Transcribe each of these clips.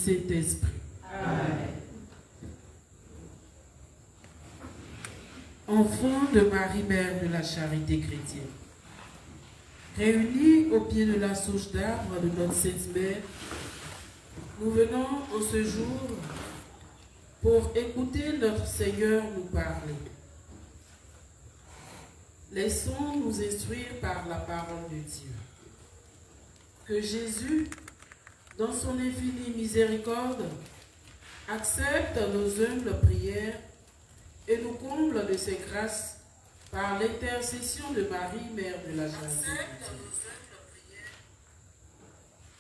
Saint-Esprit. Amen. Enfants de Marie, Mère de la Charité chrétienne, réunis au pied de la souche d'arbre de notre Sainte Mère, nous venons en ce jour pour écouter notre Seigneur nous parler. Laissons-nous instruire par la parole de Dieu. Que Jésus, dans son infinie miséricorde, accepte nos humbles prières et nous comble de ses grâces par l'intercession de Marie, Mère de la Charité.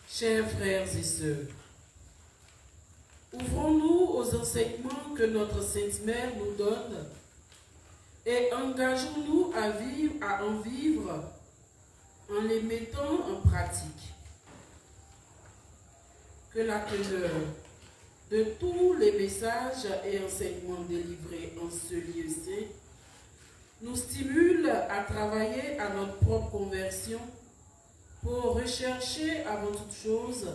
Chers frères et sœurs, ouvrons-nous aux enseignements que notre Sainte Mère nous donne et engageons-nous à en vivre en les mettant en pratique. Que la teneur de tous les messages et enseignements délivrés en ce lieu saint nous stimule à travailler à notre propre conversion pour rechercher avant toute chose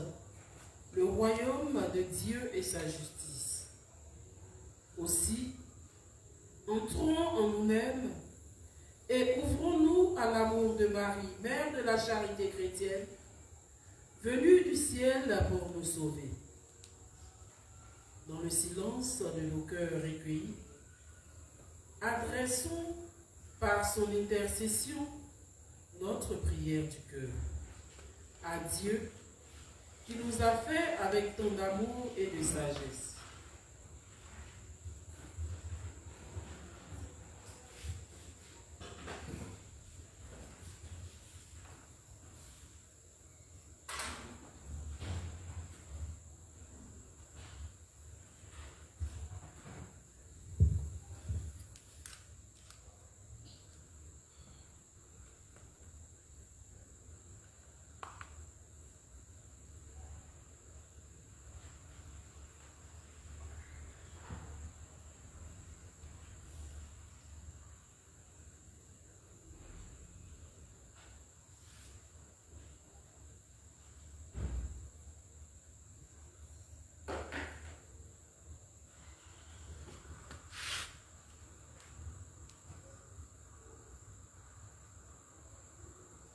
le royaume de Dieu et sa justice. Aussi, entrons en nous-mêmes et ouvrons-nous à l'amour de Marie, Mère de la charité chrétienne, venue du ciel pour nous sauver. Dans le silence de nos cœurs recueillis, adressons par son intercession notre prière du cœur à Dieu qui nous a fait avec tant d'amour et de sagesse.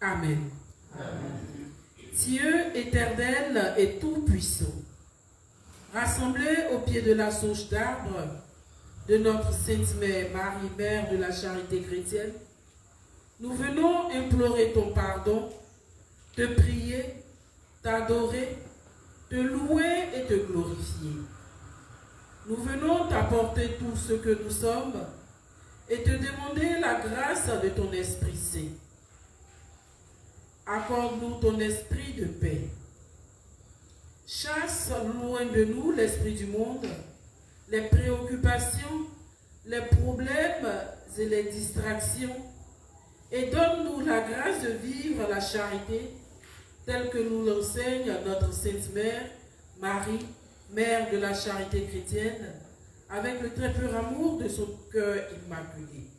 Amen. Amen. Dieu éternel et tout-puissant, rassemblés au pied de la souche d'arbre de notre Sainte Mère Marie, Mère de la charité chrétienne, nous venons implorer ton pardon, te prier, t'adorer, te louer et te glorifier. Nous venons t'apporter tout ce que nous sommes et te demander la grâce de ton Esprit Saint. Accorde-nous ton esprit de paix. Chasse loin de nous l'esprit du monde, les préoccupations, les problèmes et les distractions, et donne-nous la grâce de vivre la charité telle que nous l'enseigne notre Sainte Mère, Marie, Mère de la charité chrétienne, avec le très pur amour de son cœur immaculé.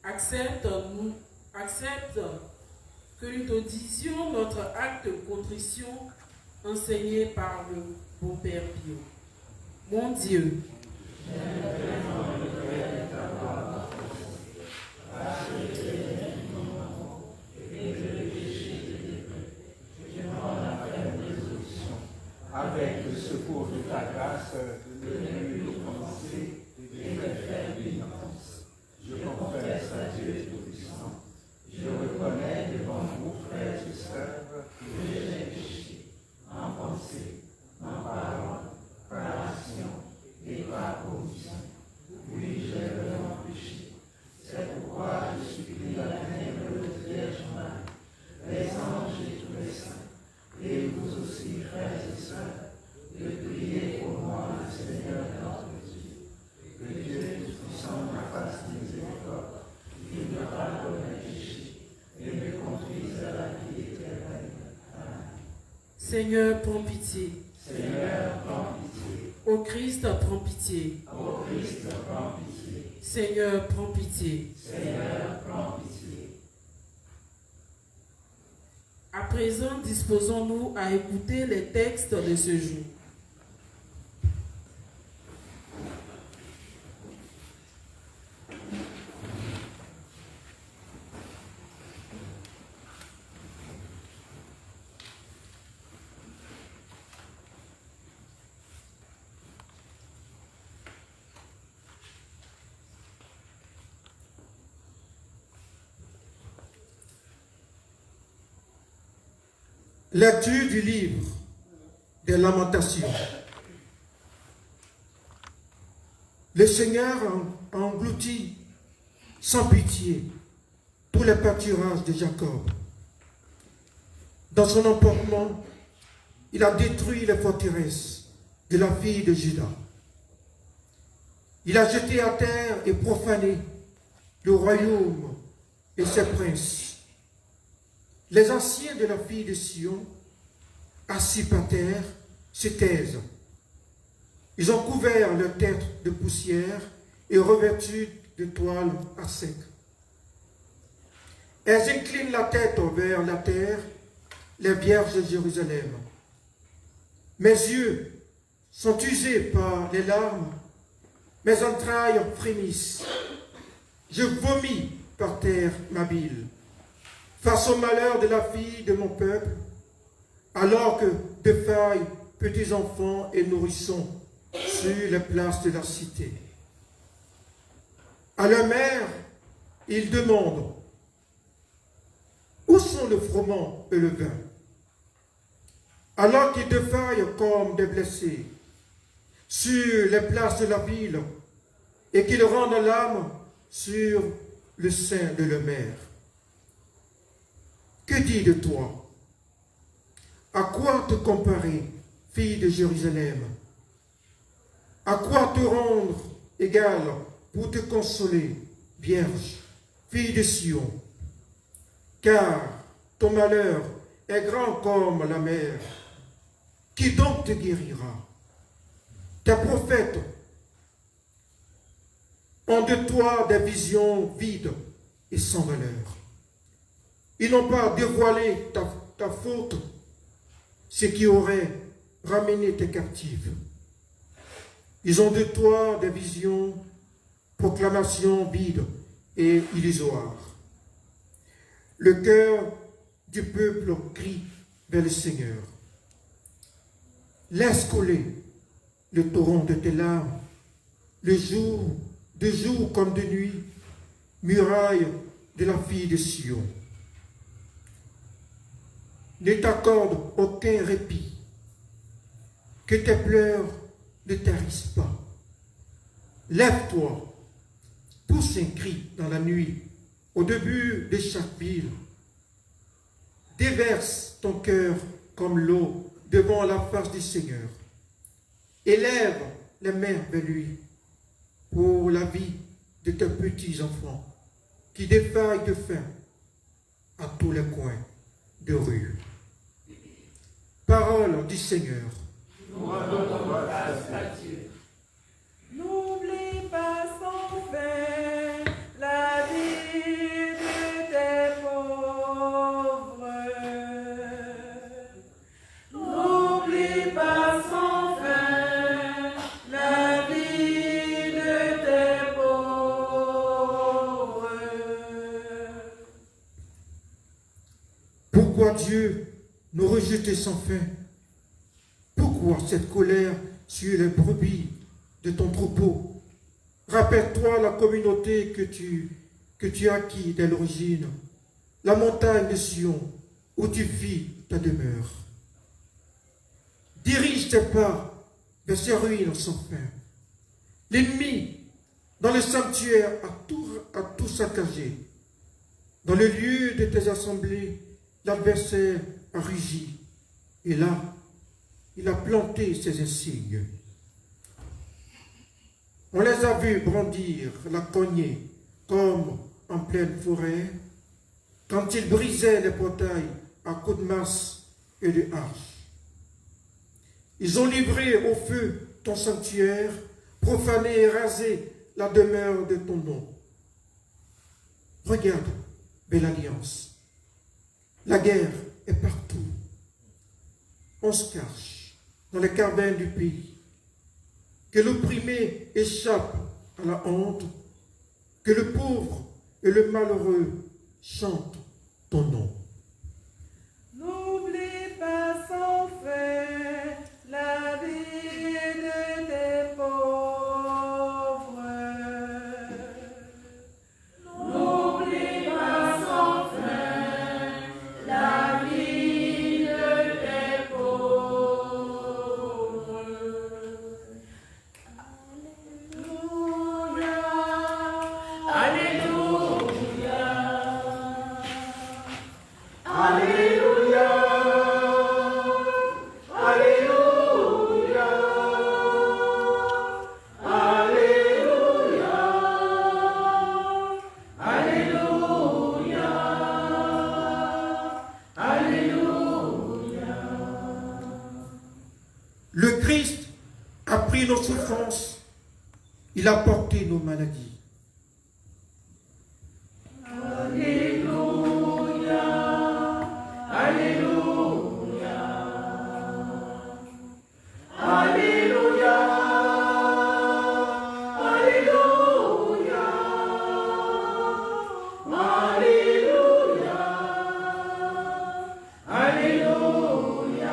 Accepte que nous te disions notre acte de contrition enseigné par le bon Père Pio. Mon Dieu, avec le secours de ta grâce, de nous commencer et de faire pénitence. Je confesse à Dieu Tout-Puissant. Je reconnais devant vous, frères et sœurs, que j'ai péché en pensée, en parole, par action et par omission. Oui, j'ai vraiment péché. C'est pourquoi je supplie la bienheureuse Vierge Marie, les anges et tous les saints, et vous aussi, frères et sœurs, de prier pour moi, le Seigneur notre Dieu. Que Dieu Tout-Puissant me fasse miséricorde, qu'il me pardonne mes péchés et me conduise à la vie éternelle. Amen. Seigneur, prends pitié. Seigneur, prends pitié. Ô Christ, prends pitié. Ô Christ, prends pitié. Seigneur, prends pitié. Seigneur, prends pitié. À présent, disposons-nous à écouter les textes de ce jour. Lecture du livre des Lamentations. Le Seigneur a englouti sans pitié tous les pâturages de Jacob. Dans son emportement, il a détruit les forteresses de la fille de Juda. Il a jeté à terre et profané le royaume et ses princes. Les anciens de la fille de Sion, assis par terre, se taisent. Ils ont couvert leur tête de poussière et revêtu de toile à sec. Elles inclinent la tête vers la terre, les vierges de Jérusalem. Mes yeux sont usés par les larmes, mes entrailles frémissent. Je vomis par terre ma bile, face au malheur de la fille de mon peuple, alors que de failles, petits enfants et nourrissons sur les places de la cité. À leur mère, ils demandent: où sont le froment et le vin? Alors qu'ils défaillent comme des blessés sur les places de la ville et qu'ils rendent l'âme sur le sein de leur mère. Que dit de toi? À quoi te comparer, fille de Jérusalem? À quoi te rendre égale pour te consoler, vierge, fille de Sion? Car ton malheur est grand comme la mer. Qui donc te guérira? Tes prophètes ont de toi des visions vides et sans valeur. Ils n'ont pas dévoilé ta faute, ce qui aurait ramené tes captifs. Ils ont de toi des visions, proclamations vides et illusoires. Le cœur du peuple crie vers le Seigneur. Laisse couler le torrent de tes larmes, de jour comme de nuit, muraille de la fille de Sion. Ne t'accorde aucun répit, que tes pleurs ne tarissent pas. Lève-toi, pousse un cri dans la nuit, au début de chaque ville. Déverse ton cœur comme l'eau devant la face du Seigneur. Élève les mains vers lui pour la vie de tes petits enfants qui défaillent de faim à tous les coins de rue. Parole du Seigneur. N'oublie pas sans fin la vie de tes pauvres. N'oublie pas sans fin la vie de tes pauvres. Pourquoi Dieu nous rejette sans fin? Pourquoi cette colère sur les brebis de ton troupeau? Rappelle-toi la communauté que tu as acquis dès l'origine, la montagne de Sion où tu fis ta demeure. Dirige tes pas vers ces ruines sans fin. L'ennemi, dans le sanctuaire, a tout saccagé. Dans le lieu de tes assemblées, l'adversaire a rugi. Et là, il a planté ses insignes. On les a vus brandir la cognée comme en pleine forêt, quand ils brisaient les portails à coups de masse et de hache. Ils ont livré au feu ton sanctuaire, profané et rasé la demeure de ton nom. Regarde, belle alliance, la guerre est partout. On se cache dans les cavernes du pays. Que l'opprimé échappe à la honte, que le pauvre et le malheureux chantent ton nom. N'oublie pas sans fin la vie de tes pauvres. N'oublie pas sans fin la vie de tes pauvres. Alléluia. Alléluia. Alléluia. Alléluia. Alléluia. Alléluia. nos souffrances, il a porté nos maladies. Alléluia, Alléluia, Alléluia, Alléluia, Alléluia, Alléluia,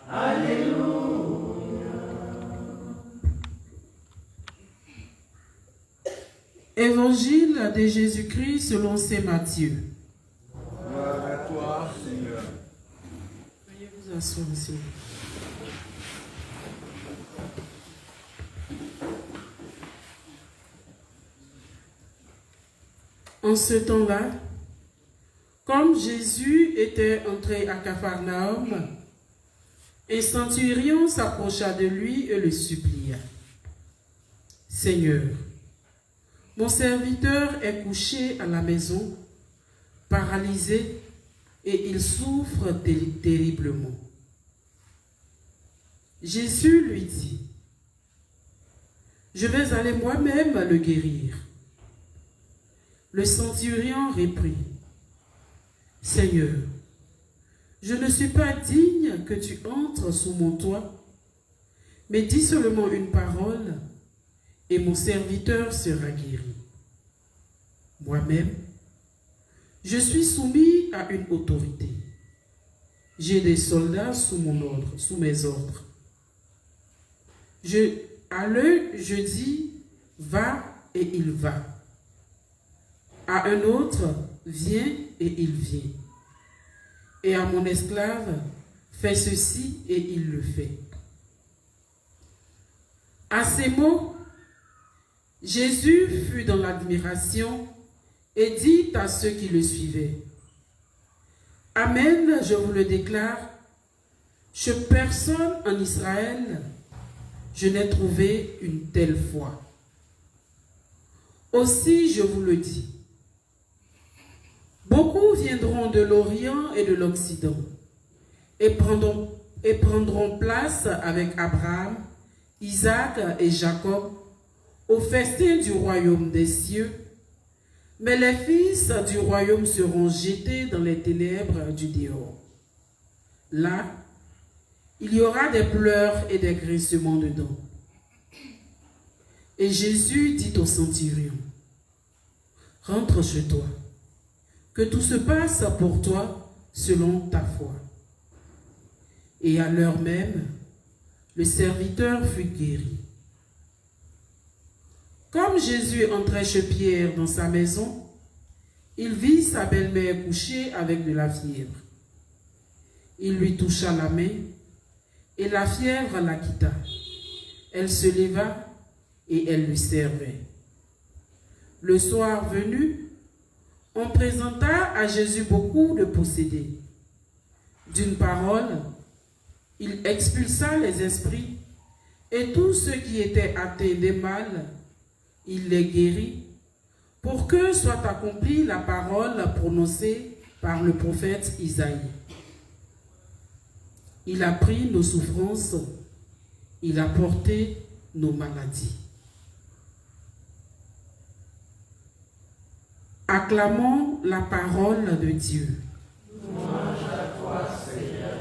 Alléluia. Évangile de Jésus-Christ selon saint Matthieu. Gloire à toi, Seigneur. Veuillez vous asseoir, s'il vous plaît. En ce temps-là, comme Jésus était entré à Capharnaüm, un centurion s'approcha de lui et le supplia. « Seigneur, mon serviteur est couché à la maison, paralysé, et il souffre terriblement. » Jésus lui dit, « Je vais aller moi-même le guérir. » Le centurion reprit, « Seigneur, je ne suis pas digne que tu entres sous mon toit, mais dis seulement une parole, et mon serviteur sera guéri. Moi-même, je suis soumis à une autorité. J'ai des soldats sous mes ordres. À l'un, je dis, va, et il va. À un autre, viens, et il vient. Et à mon esclave, fais ceci, et il le fait. » À ces mots, Jésus fut dans l'admiration et dit à ceux qui le suivaient, « Amen, je vous le déclare, chez personne en Israël, je n'ai trouvé une telle foi. Aussi, je vous le dis, beaucoup viendront de l'Orient et de l'Occident et prendront place avec Abraham, Isaac et Jacob au festin du royaume des cieux, mais les fils du royaume seront jetés dans les ténèbres du dehors. Là, il y aura des pleurs et des grincements de dents. » Et Jésus dit au centurion, « Rentre chez toi, que tout se passe pour toi selon ta foi. » Et à l'heure même, le serviteur fut guéri. Comme Jésus entrait chez Pierre dans sa maison, il vit sa belle-mère couchée avec de la fièvre. Il lui toucha la main et la fièvre la quitta. Elle se leva et elle lui servait. Le soir venu, on présenta à Jésus beaucoup de possédés. D'une parole, il expulsa les esprits et tous ceux qui étaient atteints des mâles, il les guérit, pour que soit accomplie la parole prononcée par le prophète Isaïe. Il a pris nos souffrances, il a porté nos maladies. Acclamons la parole de Dieu. Louange à toi, Seigneur.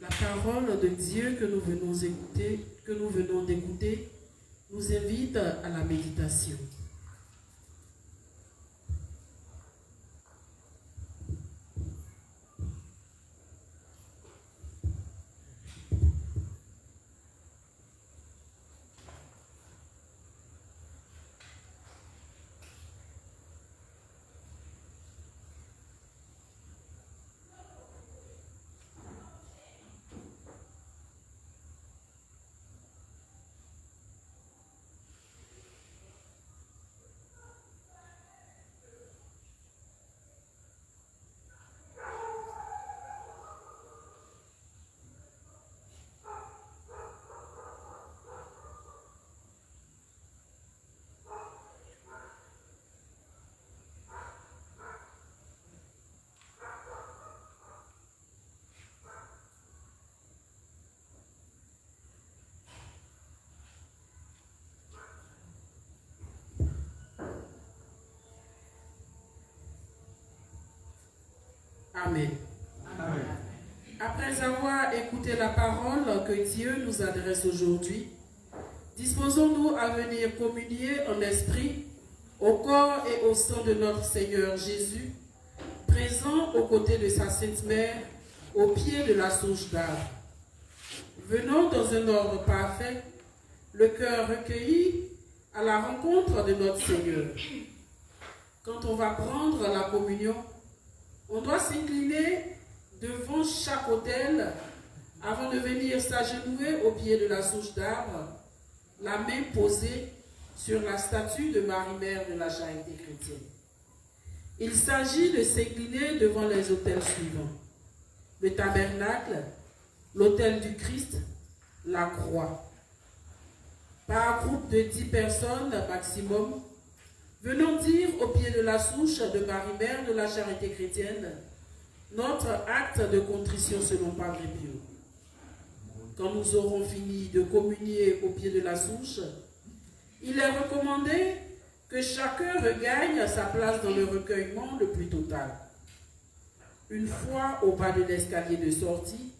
La parole de Dieu que nous venons d'écouter, nous invite à la méditation. Amen. Amen. Après avoir écouté la parole que Dieu nous adresse aujourd'hui, disposons-nous à venir communier en esprit au corps et au sang de notre Seigneur Jésus, présent aux côtés de sa Sainte Mère, au pied de la souche d'arbre. Venons dans un ordre parfait, le cœur recueilli à la rencontre de notre Seigneur. Quand on va prendre la communion, on doit s'incliner devant chaque autel avant de venir s'agenouiller au pied de la souche d'arbre, la main posée sur la statue de Marie-Mère de la Charité chrétienne. Il s'agit de s'incliner devant les autels suivants: le tabernacle, l'autel du Christ, la croix. Par groupe de 10 personnes maximum, venons dire au pied de la souche de Marie-Mère de la Charité chrétienne notre acte de contrition selon Padre Pio. Quand nous aurons fini de communier au pied de la souche, il est recommandé que chacun regagne sa place dans le recueillement le plus total. Une fois au bas de l'escalier de sortie,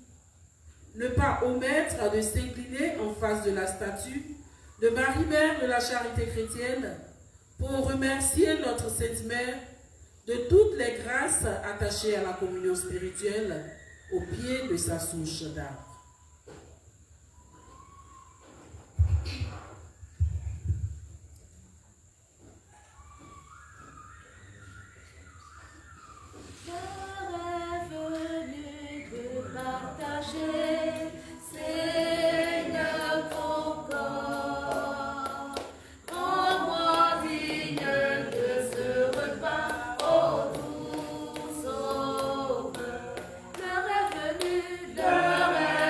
ne pas omettre de s'incliner en face de la statue de Marie-Mère de la Charité chrétienne pour remercier notre Sainte Mère de toutes les grâces attachées à la communion spirituelle au pied de sa souche d'arbre. Le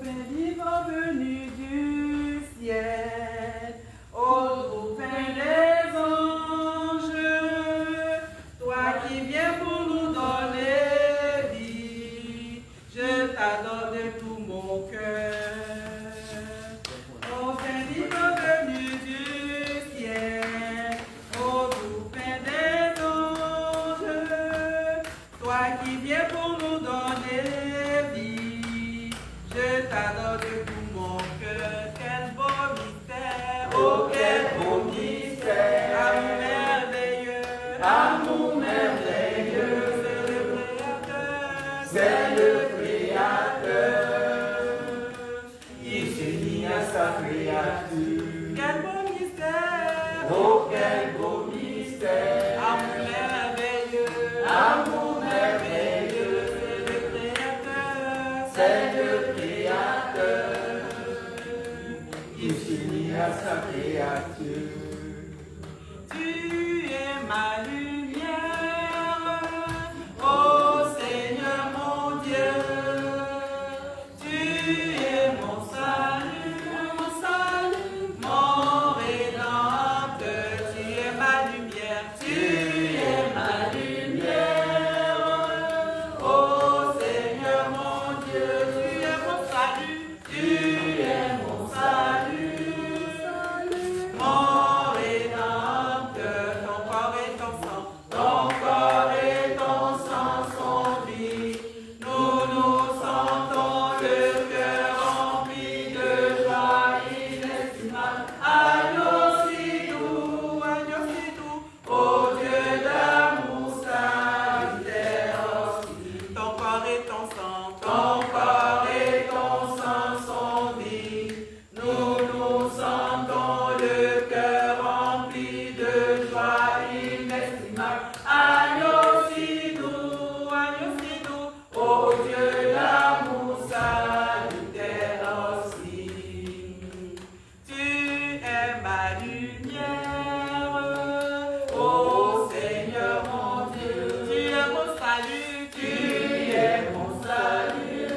pain vivant venu du ciel, ô pain des anges, toi qui viens pour nous donner vie, je t'adore de tout mon cœur. Ô pain vivant venu du ciel, ô doux pain des anges, toi qui viens pour nous donner vie, je t'adore de tout mon cœur. Quel beau mystère, oh quel beau mystère, amour merveilleux, amour merveilleux, c'est le Créateur, Il s'unit à sa créature. quel beau mystère, Oh, quel beau mystère. amour merveilleux, Amour merveilleux. c'est le Créateur, C'est le Créateur. Il s'unit à sa créature. Tu es ma lumière, ô Seigneur mon Dieu. Tu es mon salut, mon rédempteur. Tu es ma lumière, tu es ma lumière, ô Seigneur mon Dieu. Tu es mon salut, tu es mon salut. Mon rédempteur, ton corps et ton sang sont vie. Nous nous sentons le cœur rempli de joie inestimable. Agneau si doux, ô Dieu d'amour salutaire. Ton corps et ton sang sont vie. Nous nous sentons le cœur rempli de joie inestimable. Agneau si doux, ô Dieu d'amour salutaire aussi. Tu es ma lumière, ô Seigneur mon Dieu. Tu es mon salut, tu es mon salut.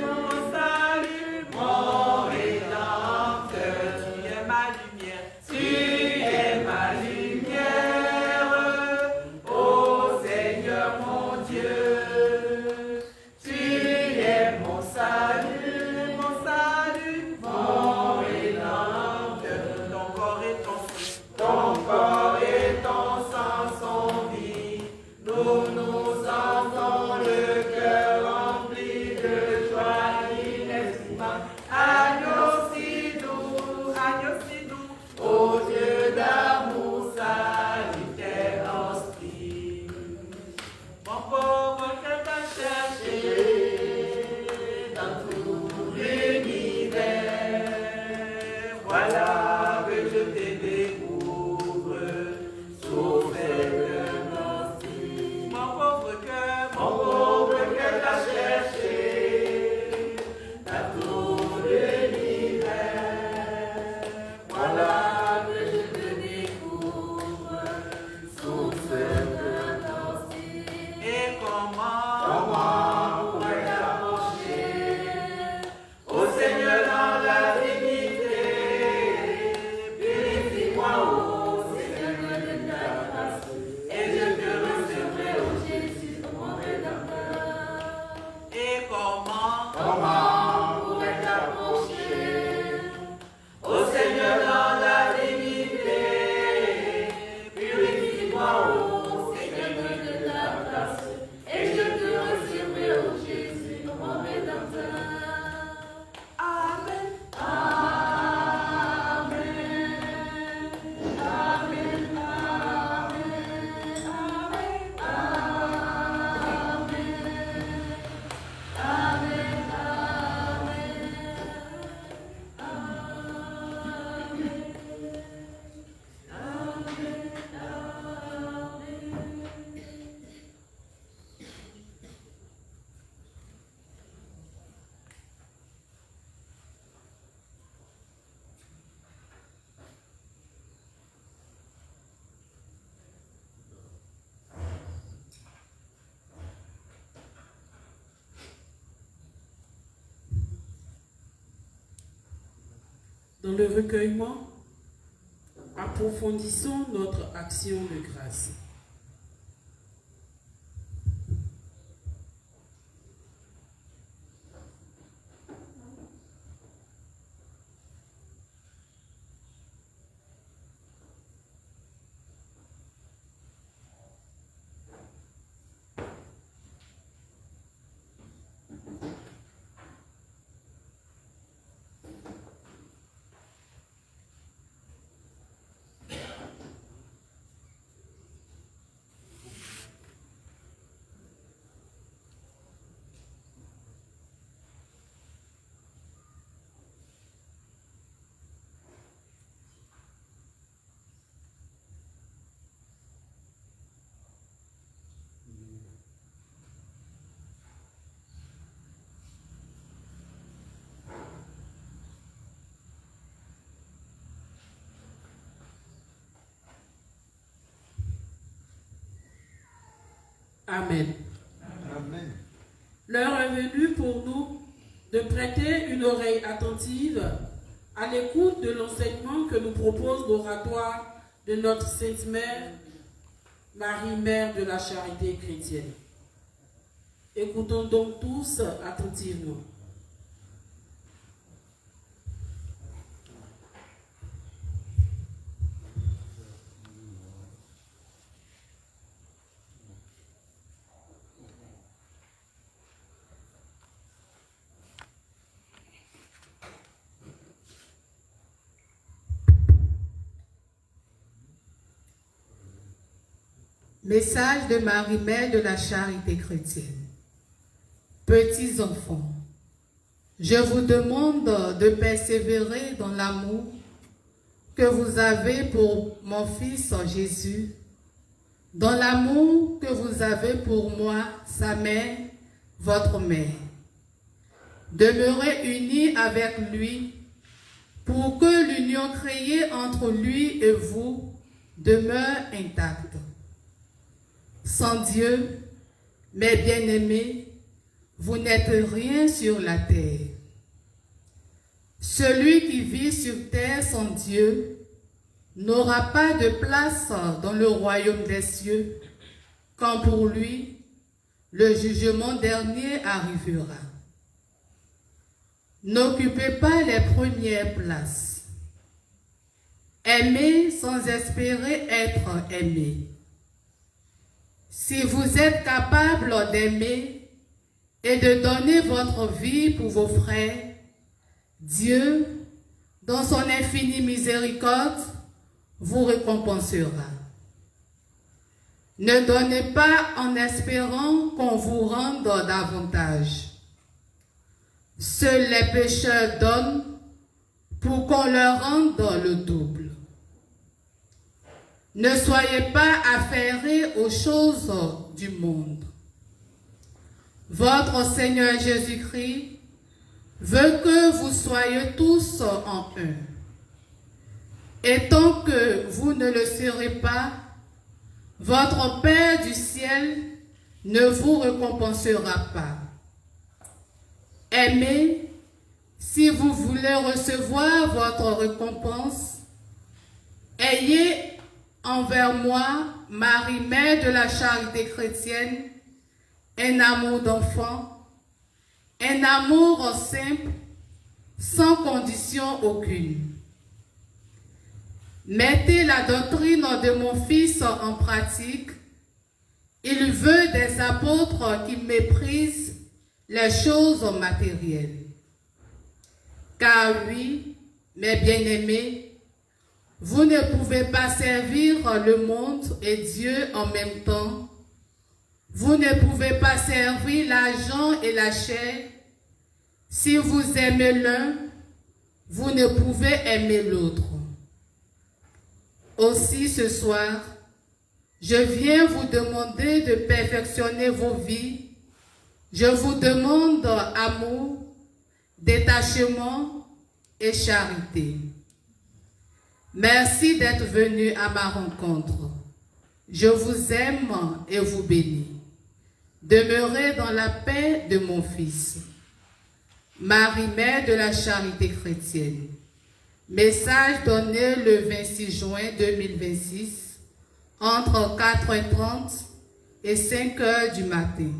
Dans le recueillement, approfondissons notre action de grâce. Amen. Amen. L'heure est venue pour nous de prêter une oreille attentive à l'écoute de l'enseignement que nous propose l'oratoire de notre Sainte Mère, Marie, Mère de la Charité chrétienne. Écoutons donc tous attentivement. Message de Marie, Mère de la Charité chrétienne. Petits enfants, je vous demande de persévérer dans l'amour que vous avez pour mon Fils Jésus, dans l'amour que vous avez pour moi, sa mère, votre mère. Demeurez unis avec lui pour que l'union créée entre lui et vous demeure intacte. Sans Dieu, mes bien-aimés, vous n'êtes rien sur la terre. Celui qui vit sur terre sans Dieu n'aura pas de place dans le royaume des cieux, quand pour lui, le jugement dernier arrivera. N'occupez pas les premières places. Aimez sans espérer être aimé. Si vous êtes capable d'aimer et de donner votre vie pour vos frères, Dieu, dans son infinie miséricorde, vous récompensera. Ne donnez pas en espérant qu'on vous rende davantage. Seuls les pécheurs donnent pour qu'on leur rende le double. Ne soyez pas affairés aux choses du monde. Votre Seigneur Jésus-Christ veut que vous soyez tous en un. Et tant que vous ne le serez pas, votre Père du ciel ne vous récompensera pas. Aimez, si vous voulez recevoir votre récompense, ayez envers moi, Marie, Mère de la Charité chrétienne, un amour d'enfant, un amour simple, sans condition aucune. Mettez la doctrine de mon Fils en pratique. Il veut des apôtres qui méprisent les choses matérielles. Car oui, mes bien-aimés, vous ne pouvez pas servir le monde et Dieu en même temps. Vous ne pouvez pas servir l'argent et la chair. Si vous aimez l'un, vous ne pouvez aimer l'autre. Aussi ce soir, je viens vous demander de perfectionner vos vies. Je vous demande amour, détachement et charité. Merci d'être venu à ma rencontre. Je vous aime et vous bénis. Demeurez dans la paix de mon Fils. Marie, Mère de la Charité chrétienne, Message donné le 26 juin 2026 entre 4h30 et 5h du matin.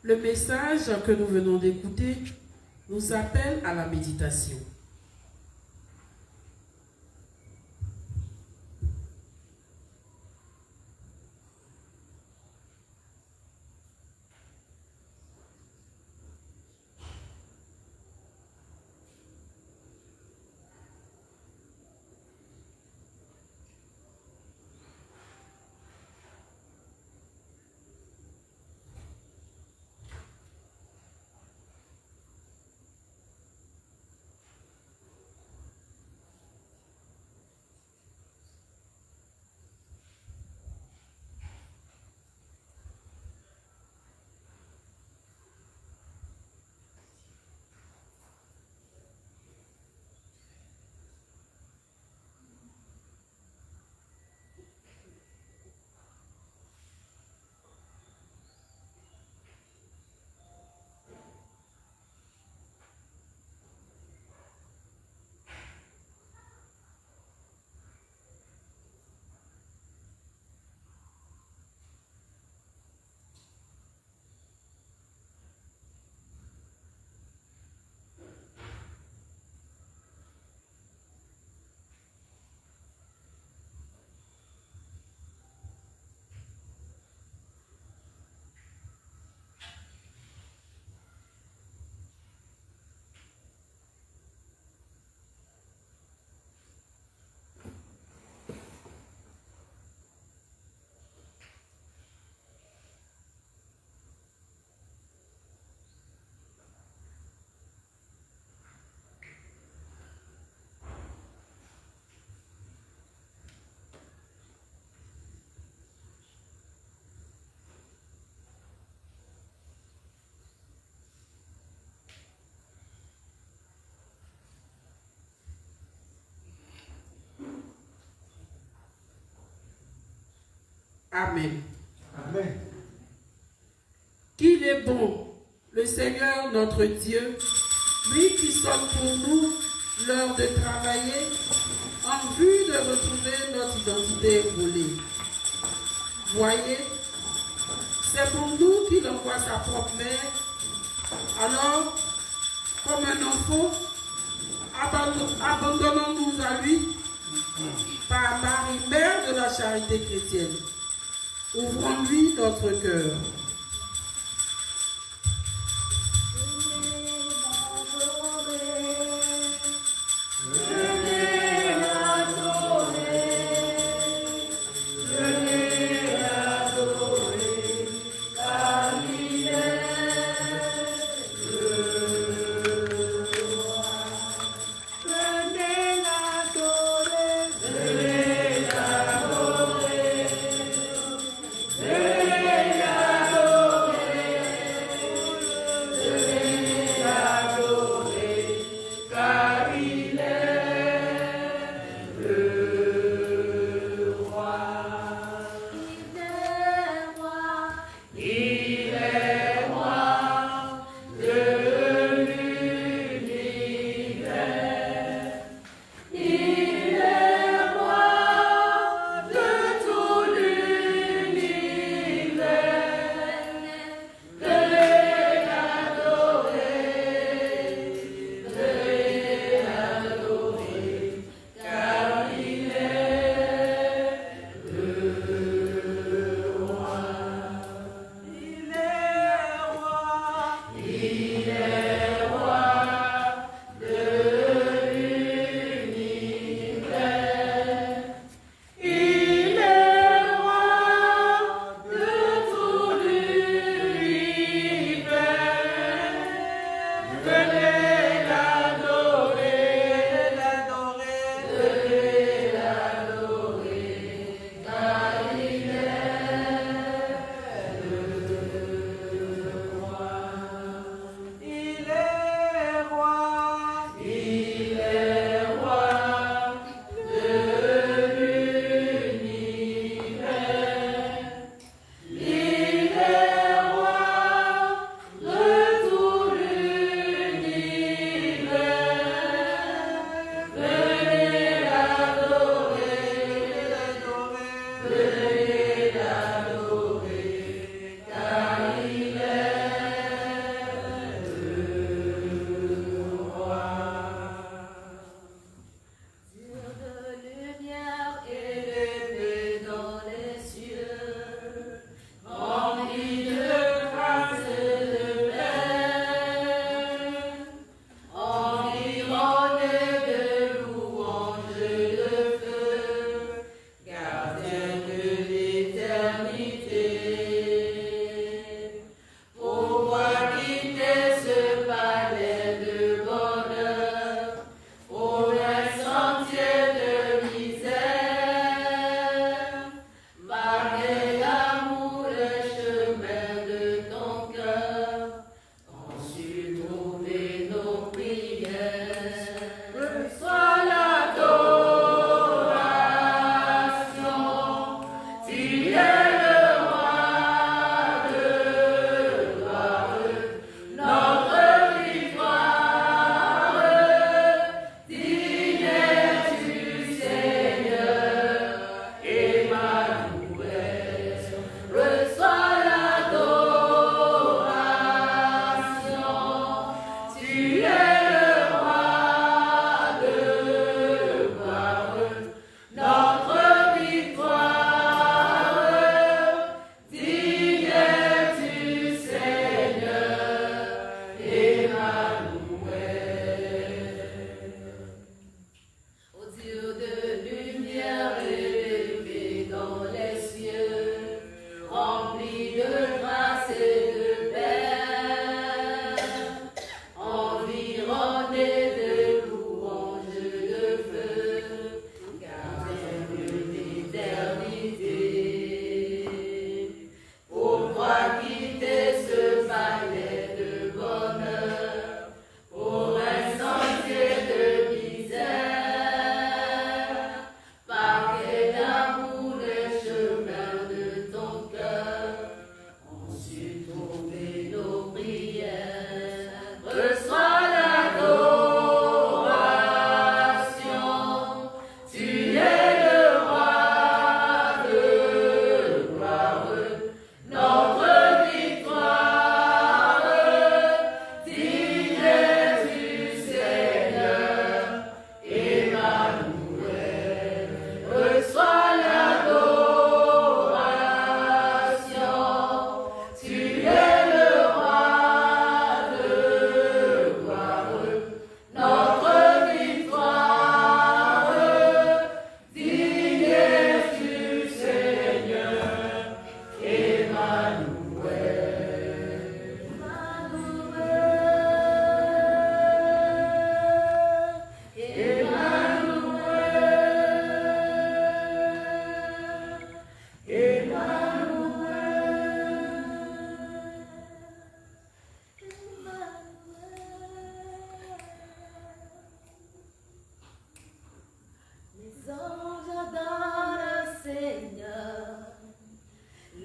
Le message que nous venons d'écouter nous appelle à la méditation. Amen. Amen. Qu'il est bon, le Seigneur notre Dieu, lui qui sonne pour nous l'heure de travailler en vue de retrouver notre identité volée. Voyez, c'est pour nous qu'il envoie sa propre mère. Alors, comme un enfant, abandonnons-nous à lui par Marie, mère de la charité chrétienne. Ouvrons-lui notre cœur. Venez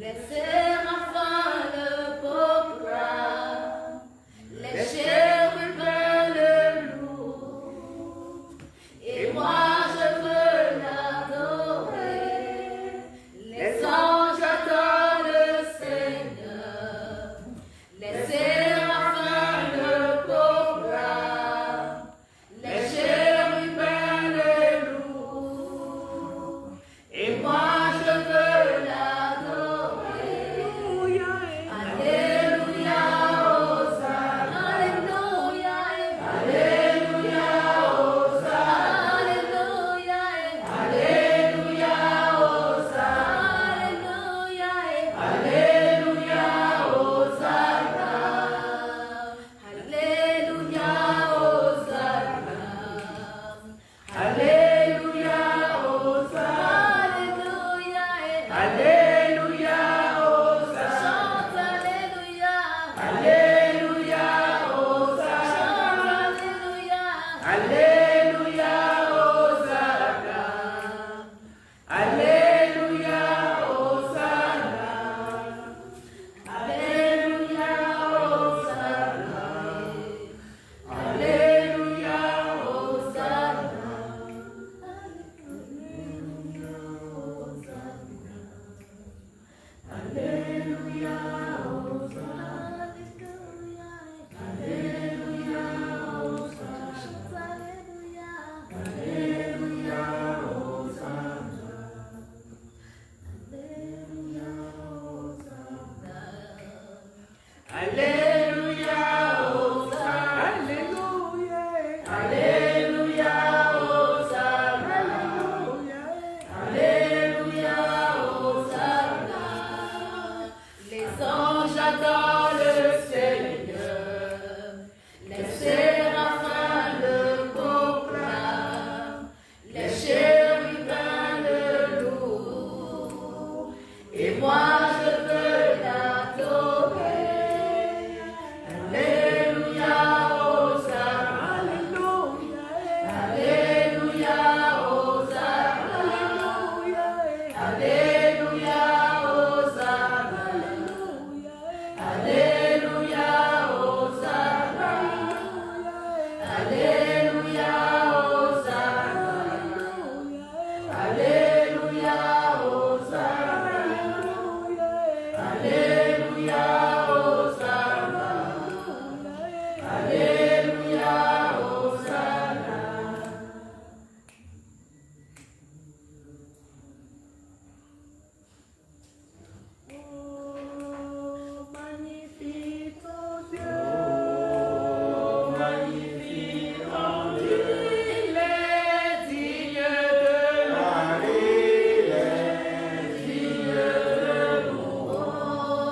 Les séraphins le proclament, les chérubins le louent, et moi je veux l'adorer. Les anges adorent le Seigneur, les séraphins le proclament, les chérubins le louent, et moi je veux l'adorer. Alléluia, Hosanna, Alléluia, Alléluia, Hosanna, Alléluia, Hosanna, Alléluia, Hosanna, Alléluia, Hosanna, Alléluia, Hosanna, Alléluia, Hosanna, chante Alléluia, Alléluia, Hosanna, Alléluia, Hosanna, Alléluia, Hosanna, Alléluia, Hosanna, Alléluia, Alléluia, Hosanna, Alléluia, Hosanna, Alléluia, Hosanna. Les anges adorent le Seigneur, les séraphins le proclament, les chérubins le louent, et moi je veux l'adorer. Alléluia, Hosanna, Alléluia, Hosanna, Alléluia, Hosanna, Alléluia, Hosanna, Alléluia, Hosanna, Alléluia, Hosanna, Alléluia, Hosanna, Alléluia, Hosanna. Oh, magnifique ton Dieu, magnifique ton Dieu, il est digne de louange, il est digne de louange.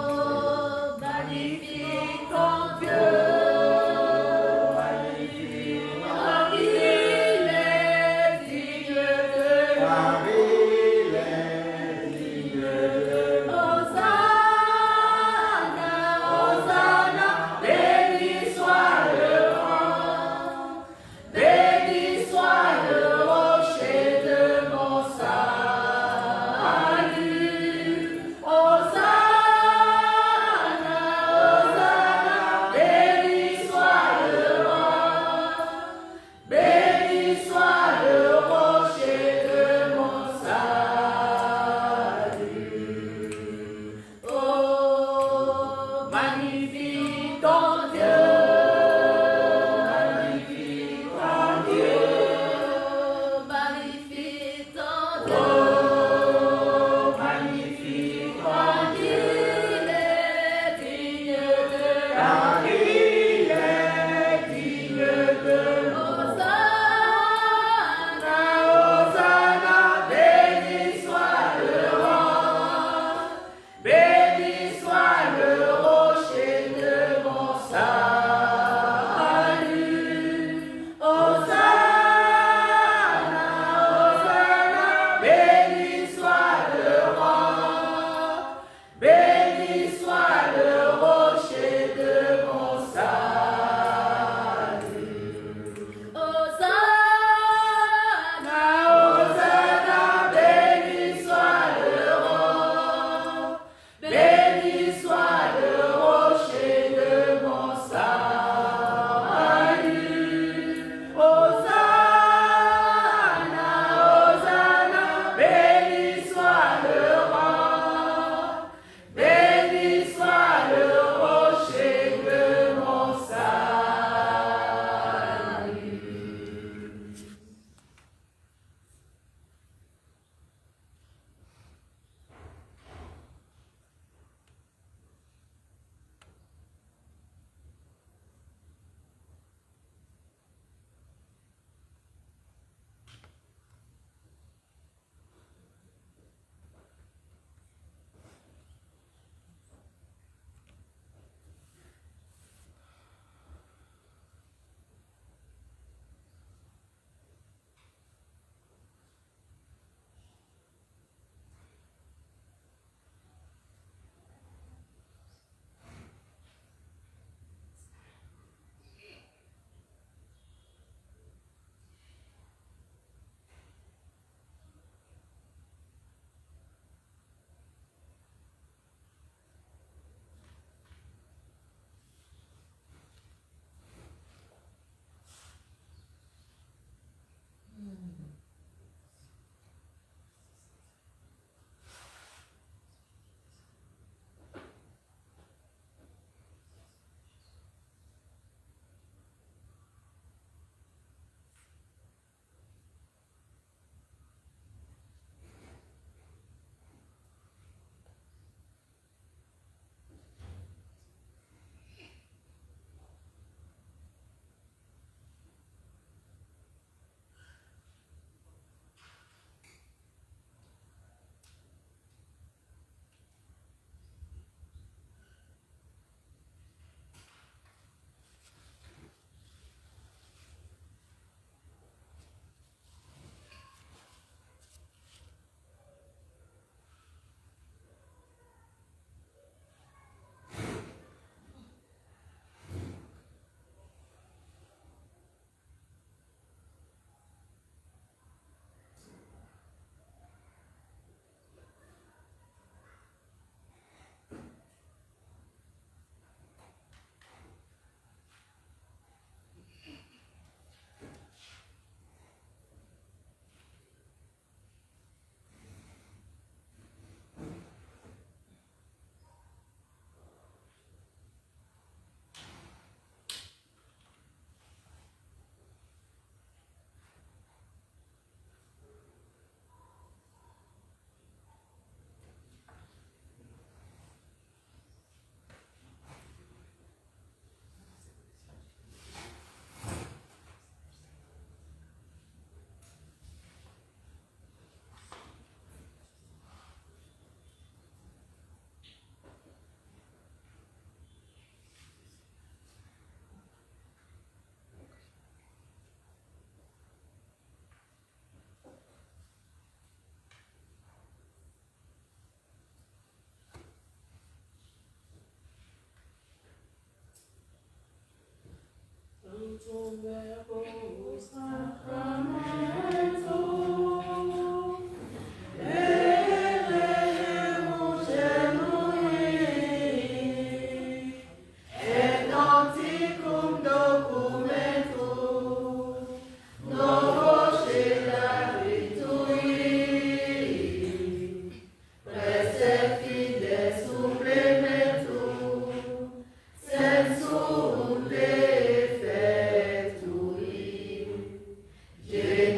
Yeah.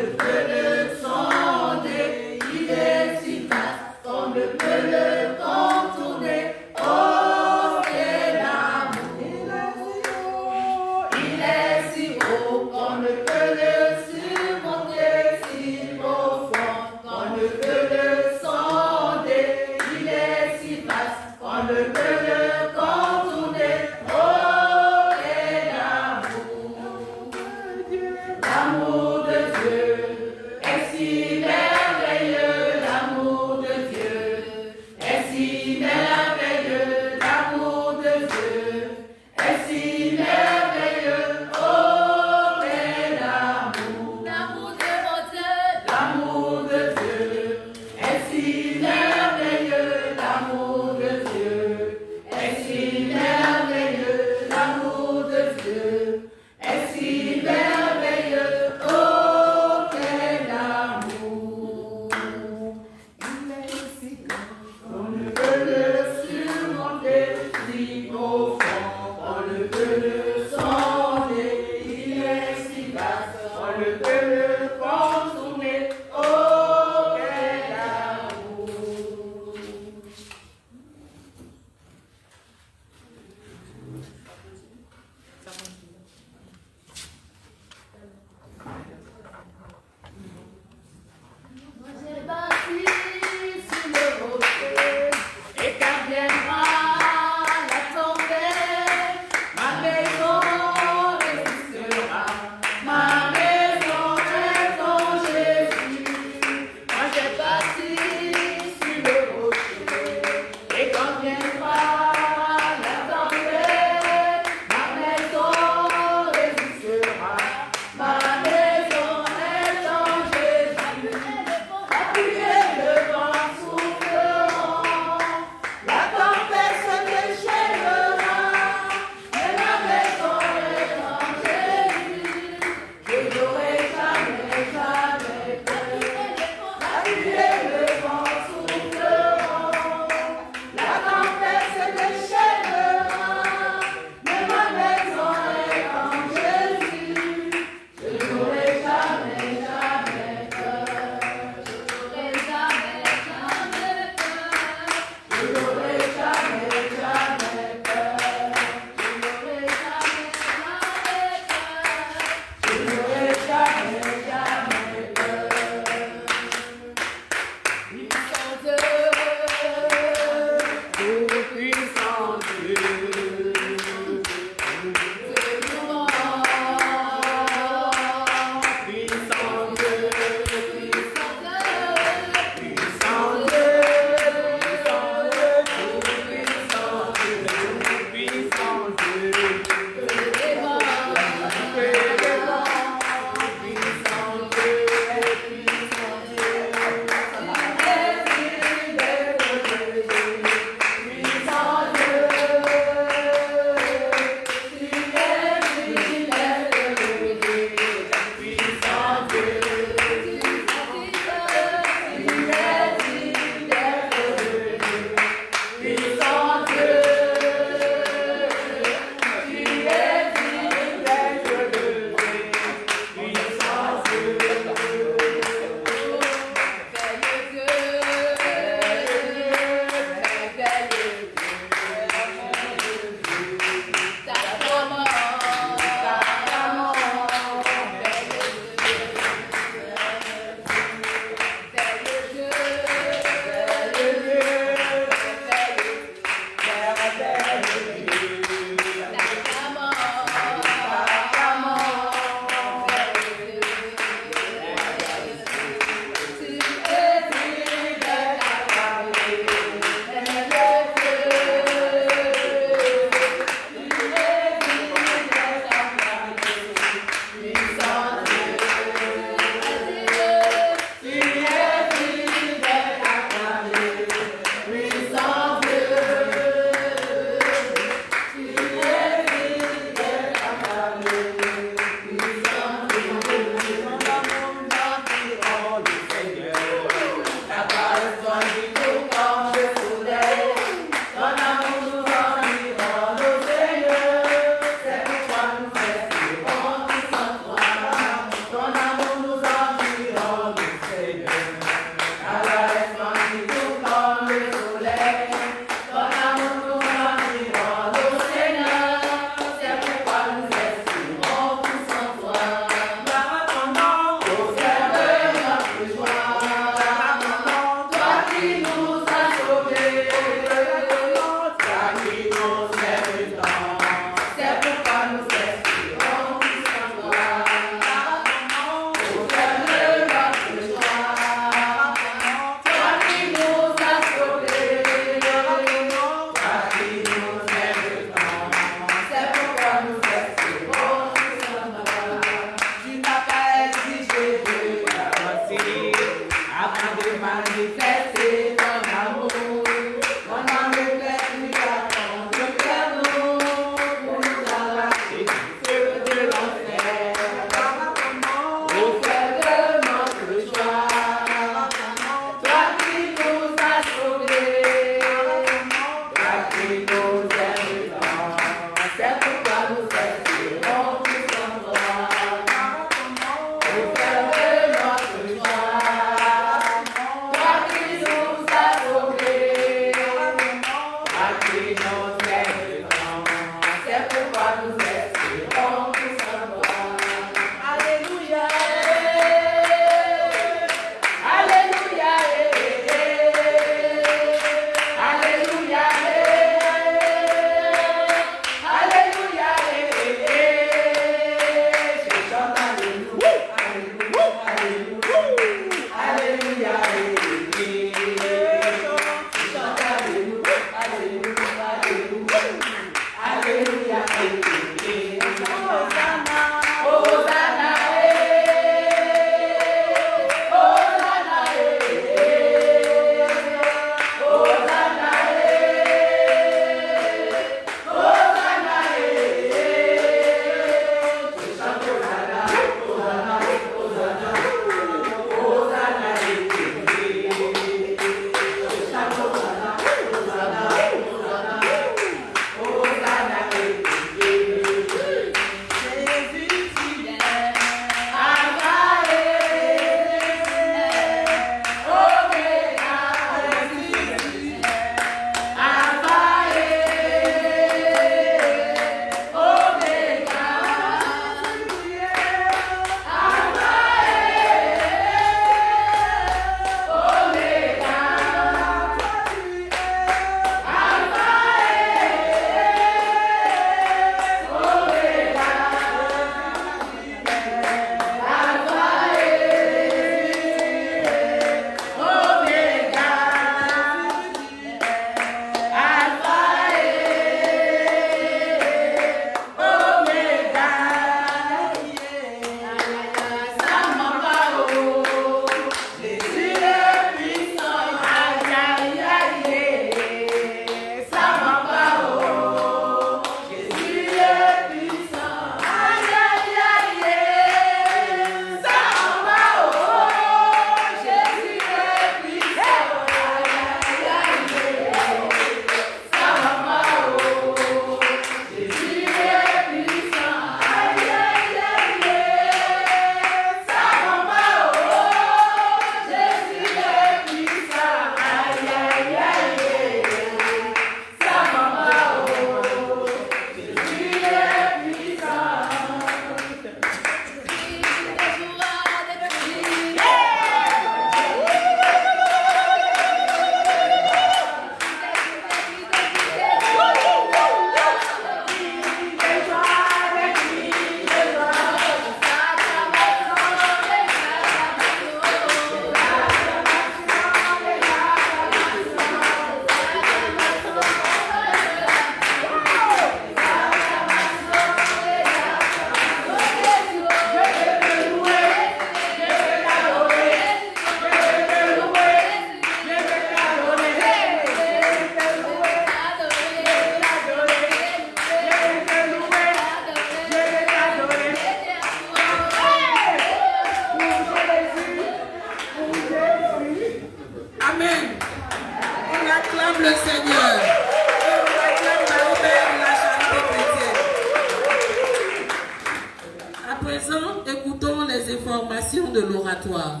À présent, écoutons les informations de l'oratoire.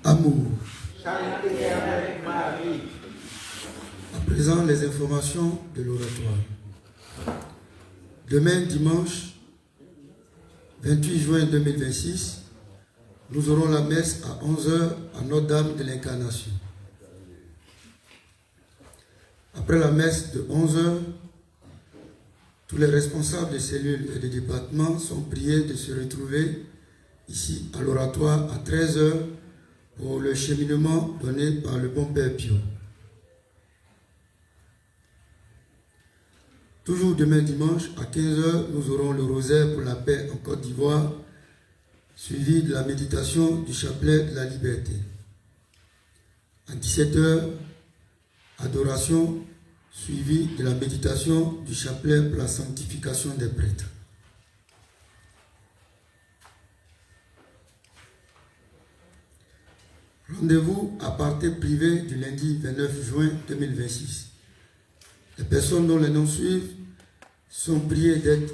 Amour. Charité avec Marie. À présent, les informations de l'oratoire. Demain, dimanche 28 juin 2026, nous aurons la messe à 11h à Notre-Dame de l'Incarnation. Après la messe de 11h, tous les responsables des cellules et des départements sont priés de se retrouver ici à l'oratoire à 13h pour le cheminement donné par le bon Père Pio. Toujours demain dimanche à 15h, nous aurons le rosaire pour la paix en Côte d'Ivoire, suivi de la méditation du chapelet de la liberté. À 17h, adoration, suivi de la méditation du chapelet pour la sanctification des prêtres. Rendez-vous à partir privé du lundi 29 juin 2026. Les personnes dont les noms suivent sont priées d'être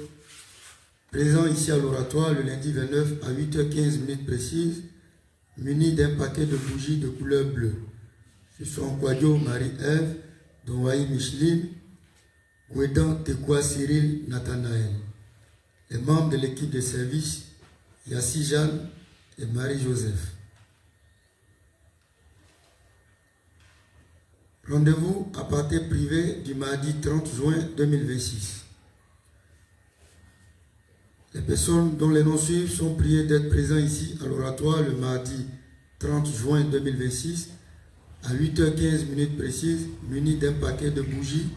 présents ici à l'oratoire le lundi 29 à 8h15 précises, munis d'un paquet de bougies de couleur bleue. Ce sont Kwadio Marie-Ève, Donwaï Micheline, Gouedan Tekwa Cyril Nathanaël. Les membres de l'équipe de service, Yassi Jeanne et Marie-Joseph. Rendez-vous à partir privé du mardi 30 juin 2026. Les personnes dont les noms suivent sont priées d'être présents ici à l'oratoire le mardi 30 juin 2026 à 8h15 précises, munis d'un paquet de bougies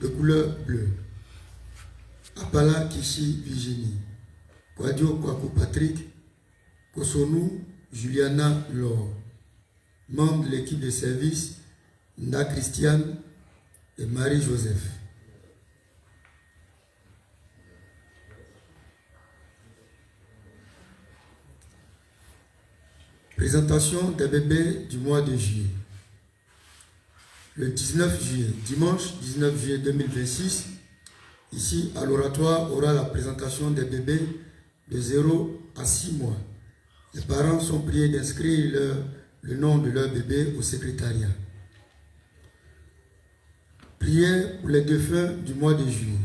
de couleur bleue. Apala Kishi Virginie, Kwadio Kwaku Patrick, Kosonou Juliana Laure, membres de l'équipe de service Nda Christiane et Marie-Joseph. Présentation des bébés du mois de juillet. Le 19 juillet, dimanche 19 juillet 2026, ici à l'oratoire aura la présentation des bébés de 0 à 6 mois. Les parents sont priés d'inscrire le nom de leur bébé au secrétariat. Prière pour les défunts du mois de juillet.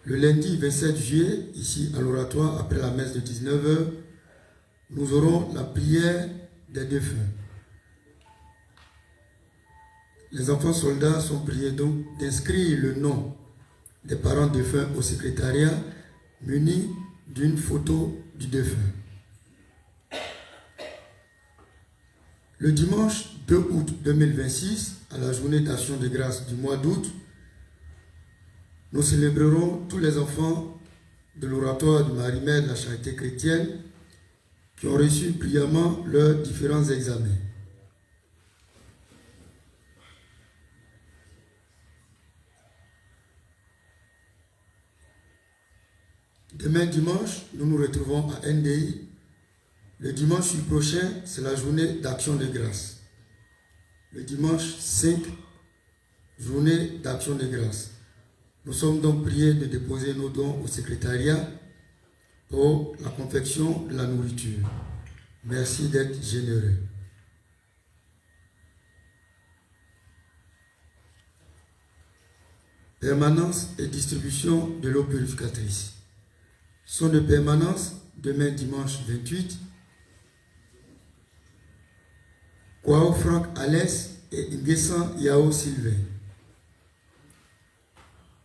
Le lundi 27 juillet, ici à l'oratoire, après la messe de 19h, nous aurons la prière des défunts. Les enfants soldats sont priés donc d'inscrire le nom des parents défunts au secrétariat munis d'une photo du défunt. Le dimanche 2 août 2026, à la journée d'action de grâce du mois d'août, nous célébrerons tous les enfants de l'oratoire de Marie-Mère de la Charité chrétienne qui ont reçu brillamment leurs différents examens. Demain dimanche, nous nous retrouvons à NDI. Le dimanche prochain, c'est la journée d'action de grâce. Le dimanche 5, journée d'action de grâce. Nous sommes donc priés de déposer nos dons au secrétariat pour la confection de la nourriture. Merci d'être généreux. Permanence et distribution de l'eau purificatrice. Sont de permanence demain dimanche 28. Kwao Franck Alès et Nguessan Yao Sylvain.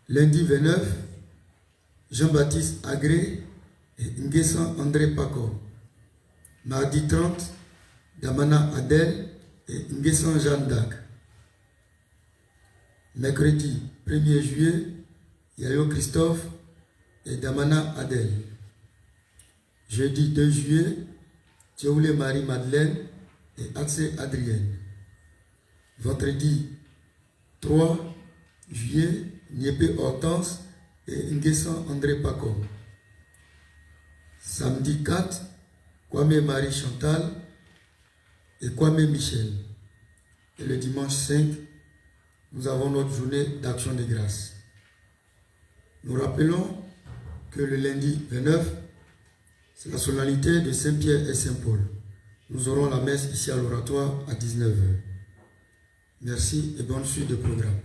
Lundi 29, Jean-Baptiste Agré et Nguessan André Paco. Mardi 30, Damana Adèle et Nguessan Jeanne d'Arc. Mercredi 1er juillet, Yayo Christophe et Damana Adèle. Jeudi 2 juillet, Théoulé Marie-Madeleine et Axé Adrienne. Vendredi 3 juillet, Niépé Hortense et Nguessan André Paco. Samedi 4, Kwame Marie Chantal et Kwame Michel. Et le dimanche 5, nous avons notre journée d'action de grâce. Nous rappelons que le lundi 29, c'est la solennité de Saint-Pierre et Saint-Paul. Nous aurons la messe ici à l'oratoire à 19h. Merci et bonne suite de programme.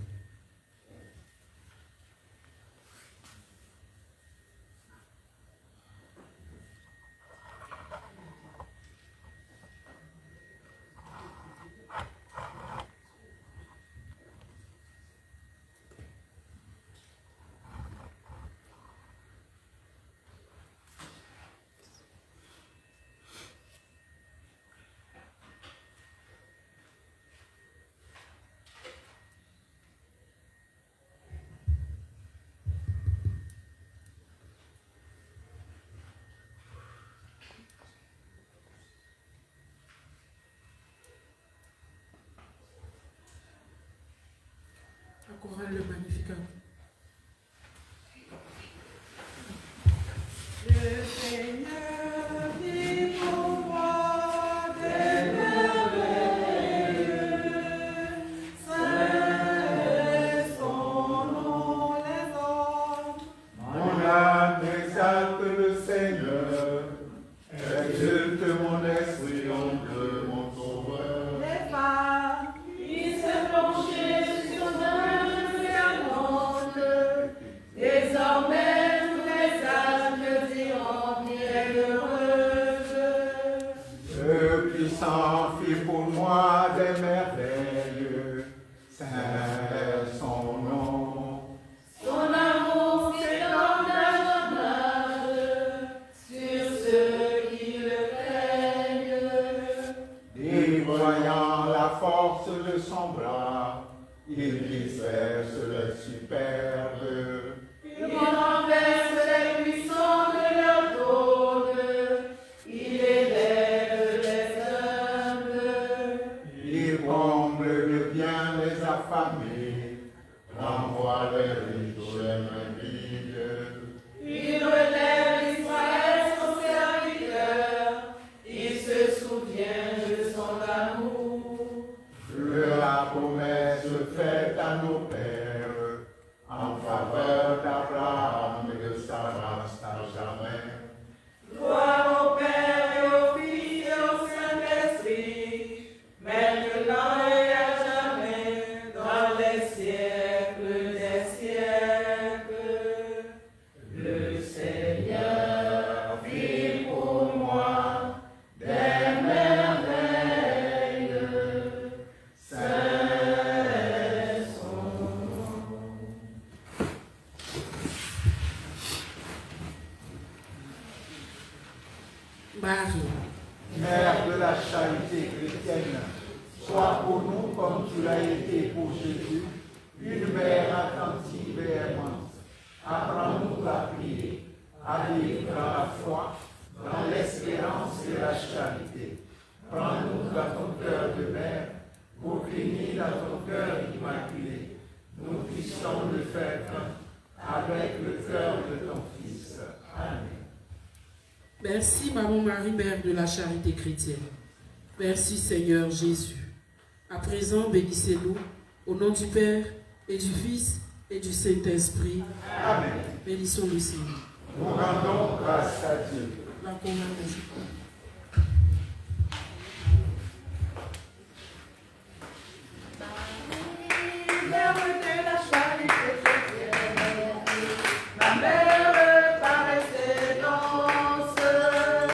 La chorale le Magnificat. Le Seigneur dit pour moi des merveilles, saint son nom les hommes. Mon âme exalte le Seigneur, exulte mon esprit de mon Sauveur. Les femmes, Il s'est penché sur un diamante. Désormais, tous les âges diront bienheureuse. Le puissant fit pour moi des merveilles, saint son nom. Son amour s'étend davantage sur ceux qui le craignent. Et voyant la force de son bras, il disperse les superbes. Il renverse les puissants de leur trône. Il élève les humbles. Il comble de bien les affamés, renvoie les riches et les vides. Il relève Israël son serviteur. Il se souvient de son amour. La promesse faite à nos pères en faveur d'Abraham et de Sarah à jamais. gloire au Père et au Fils et au Saint-Esprit, maintenant et à jamais, dans les siècles des siècles. Le Seigneur fit pour moi des merveilles. Saint son nom. Marie, Mère de la charité chrétienne, sois pour nous comme tu l'as été pour Jésus, une mère attentive et aimante. Apprends-nous à prier, à vivre dans la foi, dans l'espérance et la charité. Prends-nous dans ton cœur de mère, pour qu'unis dans ton cœur immaculé, nous puissions le faire un avec le cœur de ton Fils. Amen. merci Maman Marie, Mère de la charité chrétienne. Merci Seigneur Jésus. À présent, bénissez-nous au nom du Père et du Fils et du Saint-Esprit. Amen. Bénissons le Seigneur. Nous rendons grâce à Dieu. La chorale.